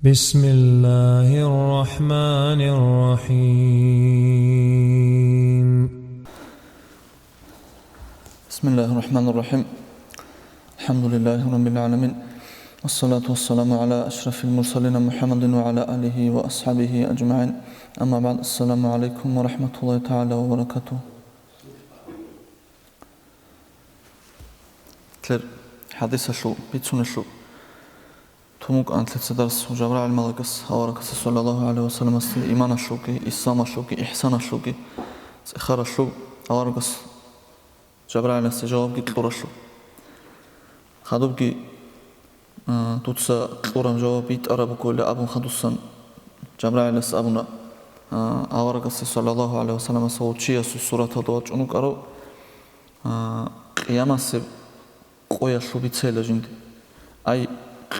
بسم الله الرحمن الرحيم بسم الله الرحمن الرحيم الحمد لله رب العالمين والصلاة والسلام على أشرف المرسلين محمد وعلى آله وأصحابه أجمعين أما بعد السلام عليكم ورحمة الله تعالى وبركاته تلر حديث شو بيتسون شو تموك أنت تدرس جبرائيل ملكس أوركس صلى الله عليه وسلم إيمان شوكي إسلام شوكي إحسان شوكي إخار شو أوركس جبرائيل استجواب جت لورشو خدوبكي توتسا لورم جواب بيت أربو كل أبو خدوسن جبرائيل اس أبونا أوركس صلى الله عليه وسلم سوتشيا سورة الدوات عنك أرو قيامة سب قويا شو بيتسيل جندي أي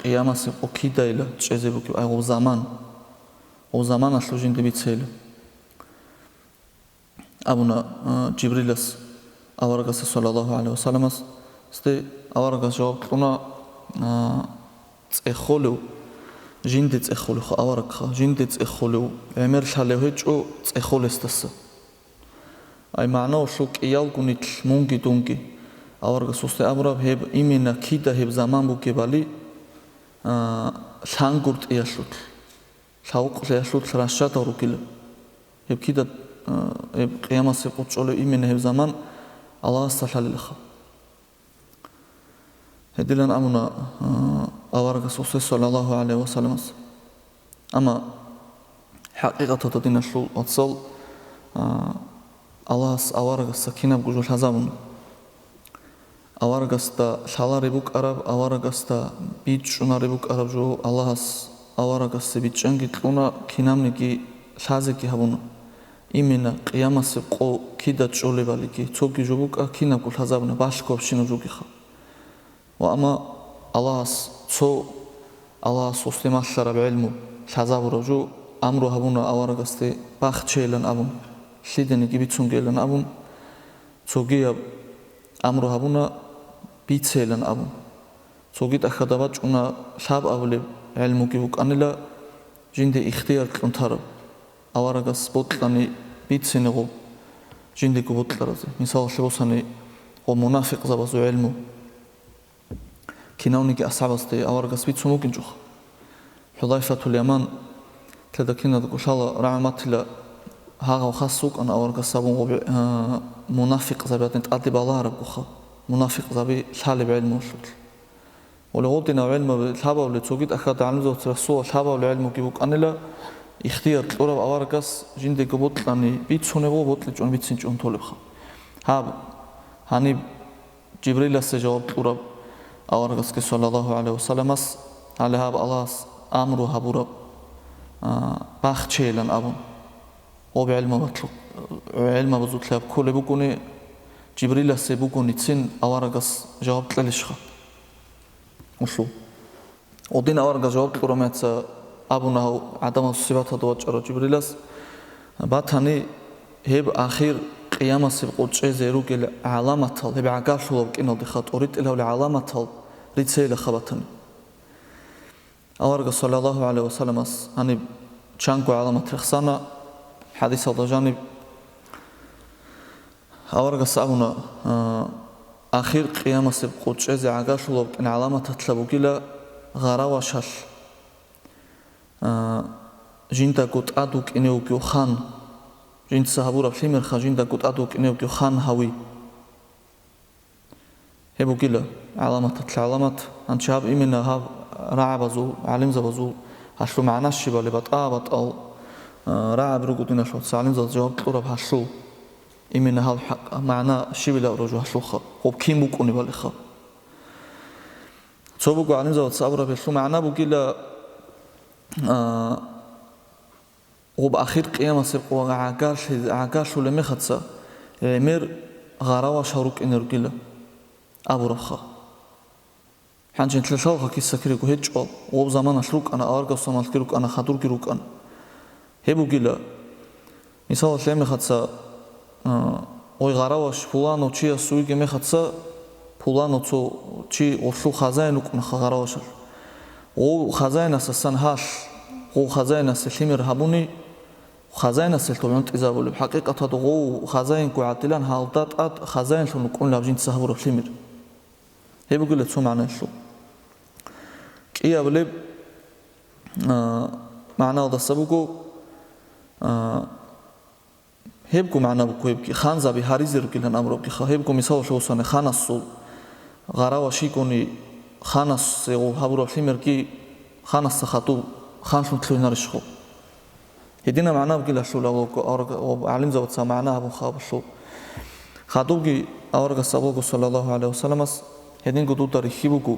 قيامة سب أكيدايلا تجذبك أي أو زمان أشلو جندي بيتسيل أبونا جبريلس أورغاس صلى الله عليه وسلم استي أورغاس جواب كنا تأخلو جندي تأخلو خا أورغ خا جندي تأخلو عمر شالله هجو تأخل استس أي معناه شو كيال كونيت مونجي دونجي أورغاس استي أبراب هب إيمنا كيدا هب زمان بوكي بالي شانغورت يشلوت شاوق يشلوت راشات أوروكيل هب كيدا هب قيامة سبوتشولو إيمنا هب زمان الله استحلال لخا هديلن أمنا أورغاس صلى الله عليه وسلم أما حقيقة تدين شو أتصل الله أورغاس سكينة بجول حزامون أورغاس تا شالاري بوك أراب أورغاس تا بيتشوناري بوك أراب جو الله أورغاس بيتشنجي تلونا كينامنيكي شازكي هبونا إيمنا قيامة سبقو كيدا تشولي بالكي توكي جوبوك أكينا كل حزابنا باشكوب شنو جوكي خا وأما الله الله سوستيما شرب علمه شازاب رجو أمره هبونا أورغاستي باخشيلن أبون شيدني جبيتسونجيلن أبون توكي أمره هبونا بيتسيلن أبون توكي تأخذبات جونا شاب أولي علمه جبوك أنيلا جندي اختيار كنتارب أورغاس بوتلاني بيتسينغو جندي كبوتلارزي مثال شبوساني ومنافق زبازو علمو كيناونيكي أصحابستي أورغاس بيتسوموكين جوخ حذيفة اليمان كذا كنا دقوشالا رعماتلا هاغا وخاصوك أن أورغاس سابون منافق زباتين تقضي بالعرب جوخا منافق زبي شالب علمو شوتل ولغوتنا علمو بالحابة واللي توقيت أخذ علم زوت رسول الحابة والعلمو كيبوك أنيلا اختيار تلورب أورغاس جندي كبوتلاني بيتسونغو بوتل جون بيتسين جون تولبخا هاب هاني جبريل استجواب تلورب أورغاس صلى الله عليه وسلم على هاب الله أمره هبورب باخشيلن أبون وبعلم بطلق علم بزوتلاب كل بكوني جبريل سبكوني تسين أورغاس جواب تللشخا وشو ودين أورغاس جواب تلورمات أبونا عدم الصفات دوات جبريلس باتاني هب آخر قيامة سبقوت شيء زيروك العلامة تال هب عقاش لوك إنه دخات أريد له العلامة تال ريتسيل خبطني أورغ صلى الله عليه وسلم أني شانكو علامة رخصانا حديث هذا جانب أورغ أبونا آخر قيامة سبقوت شيء زي عقاش لوك إن علامة تطلبوك إلى غراوة شاش جنتا قد أدوك إنه كيو خان جنت صحابورا فيمر خجنتا قد أدوك إنه كيو خان هاوي هبو كلا علامات العلامات أن شاب إمنا هاب رعب زو علم زبزو هشلو معنا الشبا اللي بطأ رعب رقودنا شو تعلم زو جواب تقرب هشلو إمنا هاب معنا الشبا اللي رجو هشلو خا هو كيم بكوني بالي خا صوبكو علم زو تصابورا بشلو معنا بو كلا وبآخر قيامة سبقوا عقاش ولم يخدسا مير غراوة شاروك إنرجيلا أبو رخا حنجن تلشاوخا كي سكريكو هيجو وب زمان أشروك أنا أرجع صمال كيروك أنا خدور كيروك أنا هبو جيلا مثال لم يخدسا وي غراوش فلانو تشي سويجي ميخدسا فلانو تشي وشلو خزاينوك من غراوش او خزاين اساسا هاش غو خزائن السلمير هابوني خزائن السلطان تزاول حقيقة غو خزائن كعاتلان حالتات أت خزائن شو نكون لابجين تسحبوا السلمير هي بقول لك شو معناه شو كي أبلي معناه هذا سبوكو هيبكو معنا بكو هيبكي خان زبي هاريزر كيلان أمرو كي هيبكو مثال شو سنة خانسو غراوا شيكوني خانس يو هابرو فيمر كي خانس خاتو خانش متلوين رشخو هدينا معنا بكي لشو لو علم زود سمعنا أبو خاب شو خاتو كي أورج السبوكو صلى الله عليه وسلم هدين قدو تاريخي بكو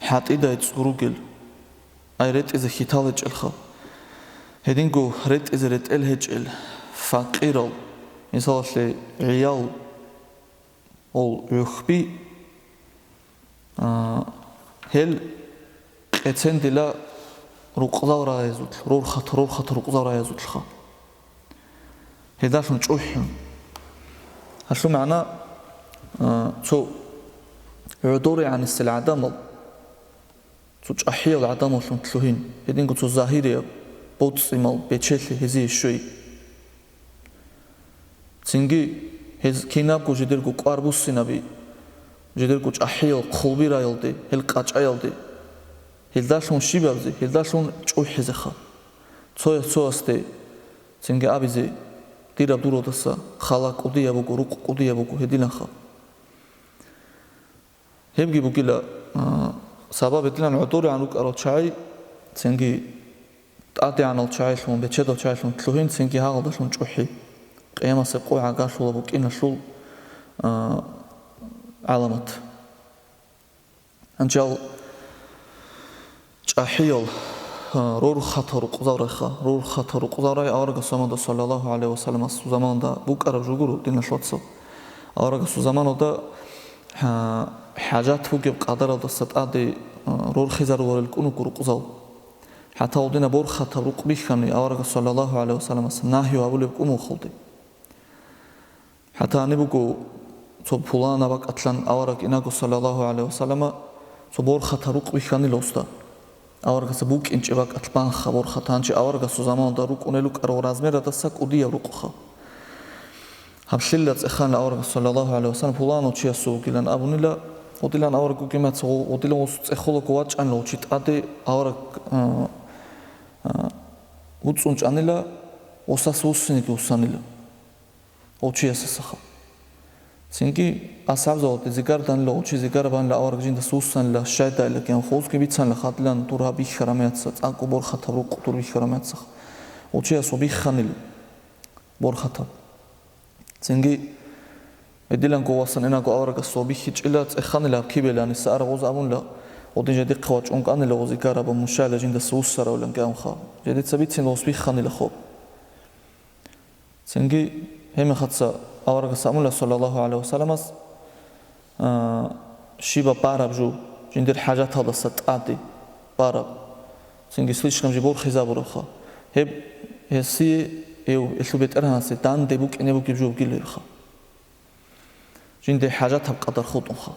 حتى إذا يتسقروكل أيرت إذا خيتالج الخا هدين قو رت إذا رت الهج فقيرال مثال شيء عيال أو يخبي هل اتسند لا رقضاء رايزوت رور خط رقضاء رايزوت الخا هذا شو نشوف هشو معنا شو عدوري عن السلعدم شو أحيا العدم شو تلوهين هدين قو شو ظاهري بوتس إمال بيتشلي هذي الشيء تنجي هز كيناب كو جدير كو قاربوس سينابي جدير كو أحيل قلبي رايلدي هل قاج عيلدي هل داشون شيبابزي هل داشون جوي حزخا تصو استي تنجي أبيزي ديرا دورو دسا خلاق قدي أبوكو روق قدي أبوكو هدينا خا هبجي بوكيلا سبب بدلنا عطوري عن روك أراد شاي تنجي تأتي عن الشاي شلون بتشدو شاي شلون تلوهين تنجي هذا شلون جوحي قيامة سقوي عقاشو لبوك إن شو علامات أنجال أحيال رور خطر قزارخا رور خطر قزاري أورج سماد صلى الله عليه وسلم زمان دا بوك أرب جوجرو دين شوتسو أورج زمان دا حاجات فوق بقدر دا ستأدي رور خزر ورالكونو كرو قزال حتى ودينا بور خطر رقبيخني أورج صلى الله عليه وسلم ناهي وأبولي بكمو خلدي حتى نبغو صبولان أبغى أتلان أورك إنكو صلى الله عليه وسلم صبور خطروق بيخاني لوستا أورك سبوك إنش أبغى أتلان خبر خطانش أورك سوزمان داروك ونلوك أرو رازمير دسك ودي روقخا هبشلت إخان أورك صلى الله عليه وسلم بولان وشيا سوق لان أبونيلا وديلان أورك وكيمات سو وديلان وسط إخولك واتش أن لو شيت أدي أورك وتصونش أنيلا وساس وسنيك وسانيلا أوشي أساسها. سينكي أصحاب زيكاردان لا أوشي زيكاربان لا أورك جين دسوسان لا شايدا لا كان خوز كبيتسان لا خاتلان تورها بيخرامات سات أكو بور خطر وقطر بيخرامات سخ. أوشي أسو بيخانيل بور خطر. سينكي إديلان قواسن إنا قو أورك أسو بيخيج إلا تخانيل كيبلان السعر غوز أبون لا ودين جدي قواتش أنك أنا لا زيكاربان مشاله جين دسوسارا ولا كان خا. جدي تثبيتين لوس بيخانيل خو. سينكي هم خدسا أورك سامولا صلى الله عليه وسلم شيبا بارب جو جندر حاجات هذا ستأدي بارب سينجي سليش كم جبور خزاب ورخا هب هسي إيو إلتو بيت أرهان سي دان ديبوك إني بوك يبجو بقيل رخا جندر حاجات هب قدر خطون خا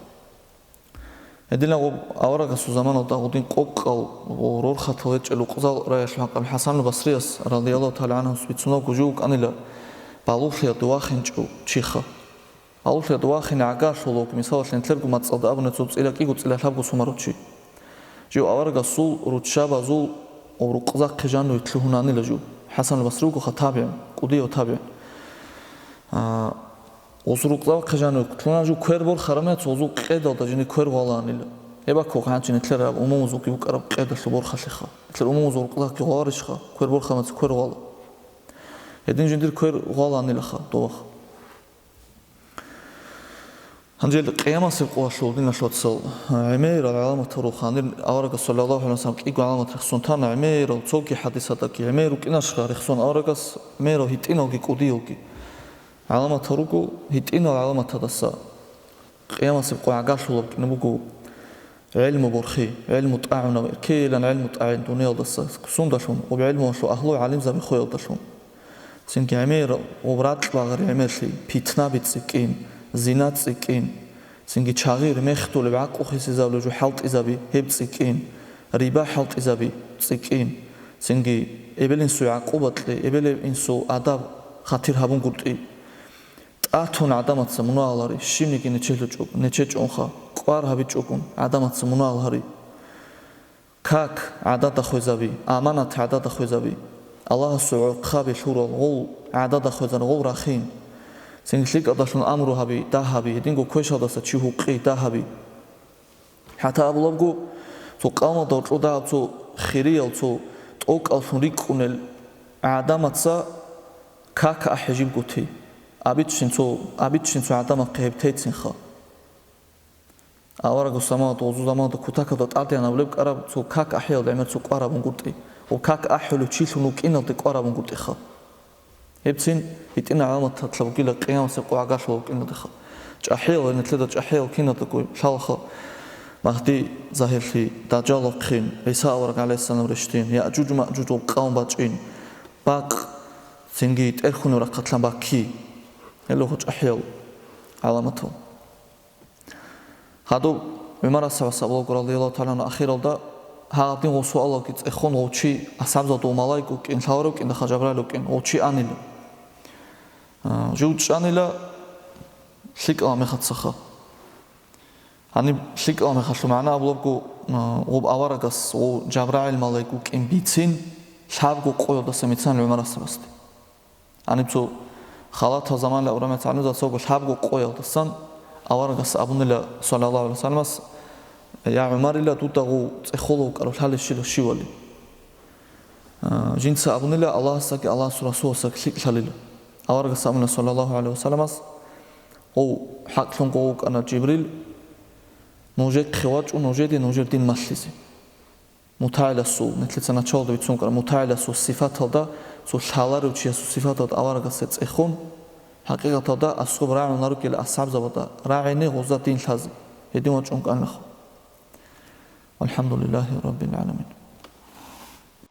هدينا أورك سو زمان ودا ودين قوقل ورور خطوات جلو قزال رايش الحق الحسن البصري رضي الله تعالى عنه سبيتسونا وجوك أني بالوفيا دواخن جو تشيخا بالوفيا دواخن عقاش ولوك مثال عشان تلقوا ما تصدق أبونا تصدق إلى كي قلت إلى حبوا سمروتشي جو أورجا صول روتشابا زول ورقزاق خجانو يتلهوناني لجو حسن البصري وكو خطابع قضية وتابع وزرقزاق خجانو يتلهونا جو كيربول خرمات وزو قيدة وتجيني كير والاني لا يبقى كو خانتين تلرا أمم زوكي بكرب قيدة شبور خشخا تلر أمم زرقزاق يغارشخا كيربول خمات كير والا هدين جندير كير غالاني لخا دوخ هنجيل قيامة سبقوا شو دينا شو تصل عمير العلامة تروخان أورك صلى الله عليه وسلم كيقو علامة رخصون تانا عمير وتصوكي حديثتك عمير وكيناشخا رخصون أوركس عمير هيتينو كي قوديوكي علامة تروكو هيتينو العلامة تدسا قيامة سبقوا عقاشو لك نبقو علم برخي علم طاعنا كيلا علم طاعن دنيا دسا كسون داشون وبعلمه شو أهلو علم زبي خويا داشون سينكي عمير وبرات باغر عمير شي بيتنا بيتسكين زينات سكين سينكي تشاغير مختو لبعق وخيس زاولو جو حلط إزابي هب سكين ربا حلط إزابي سكين ზენგი ებელინსო აყუბატლე ებელინსო ადა ხათირ ჰაბუნ გურტი ატონ ადამაცა მუნალარი შიმნიკი ნეჩეჭონხა ყვარ ჰაბიჭოკუნ ადამაცა მუნალარი ქაკ ადა დახვეზავი ამანათ ადა დახვეზავი ალლაჰსო ხაბი შუროლ ოლ ადა დახვეზან ოლ რახინ ზენგი შეკადაშონ ამრო ჰაბი დაჰაბი ედინგო ქვეშადასა ჩიჰუყი დაჰაბი ჰათა აბულაბგუ თო ყალმა დაჭოდა თო ხირიელ თო ტოკალსუნ რიკუნელ ადამაცა ქაკ აჰეჯიმ გუთი აბიტშინცო ადამა ყებთეცინხა ავარაგო სამაto ოზუდამაto ქუთაკადა ტადიანავლებ ყარა თო ქაკ აჰეელ ემეცო ყვარაბუნ გურტი ო ქაკ აჰელუ ჩილუნუ კინალდე ყვარაბუნ გურტი ხა ებცინ იტინა ამათა თლაბგილა ყიამასე ყვაგაშო კინალდე ხა ჭაჰეელ ენეთლედა ჭაჰეელ კინალდე ყვი შალხა მახდი ზაჰერში დაჯალოხინ ესა ავარაგ ალესანამ რეშტინ იაჯუჯ მაჯუჯ ყაუმ ბაჭინ ბაყ ზენგი ტერხუნო რახათლამ ბაკი ელო ჭაჰეელ ალამათო ხადო მემარასა საბლოგრალ დილა თალან ახირალდა ჰაადინ ოსვალო კი წეხონ ოჩი ასაბზადო მალაიკო კინ შავრო კინ და ხაჯაბრალო კინ ოჩი ანილ ჟუჭანილა შიკლა მეხაცახა ანი შიკლა მეხაშო მანა აბლოგო ობ ავარაგას ო ჯაბრაილ მალაიკო კინ ბიცინ შავგო ყოლდა სემიცან მემარასასტი ანი ცო ხალათა ზამანლა ურამეთ ანუზა სოგო შავგო ყოლდა სან ავარაგას აბუნელა სალალაჰუ ალეიჰი ვასალამას ია უმარილა თუტაღუ წეხოლო კარო თალეშილო შივალი ჯინცა აბუნელა ალაჰსაკი ალაჰს რასულსაკი შიკლალილა ავარაგას აბუნელა სალალაჰუ ალეიჰი ვასალამას ო ჰაკლონ ყოუკანა ჯიბრილ ნოჟე ხვაჭუ ნოჟედი ნოჟერდინ მასლიზი მუთაილასუ ნეთლეცანა ჩოლდო ვიცუნ კარა მუთაილასუ სიფათალდა სო შალარუჩიასუ სიფათალდა ავარაგას წეხონ ჰაკიგათალდა ასხობ რაუნარუ კილ ასაბზაბოდა რაინე ღოზატინ ლაზი ედი მოჭუნ კანახ ალჰამდულილაჰი რაბბილ ალამინ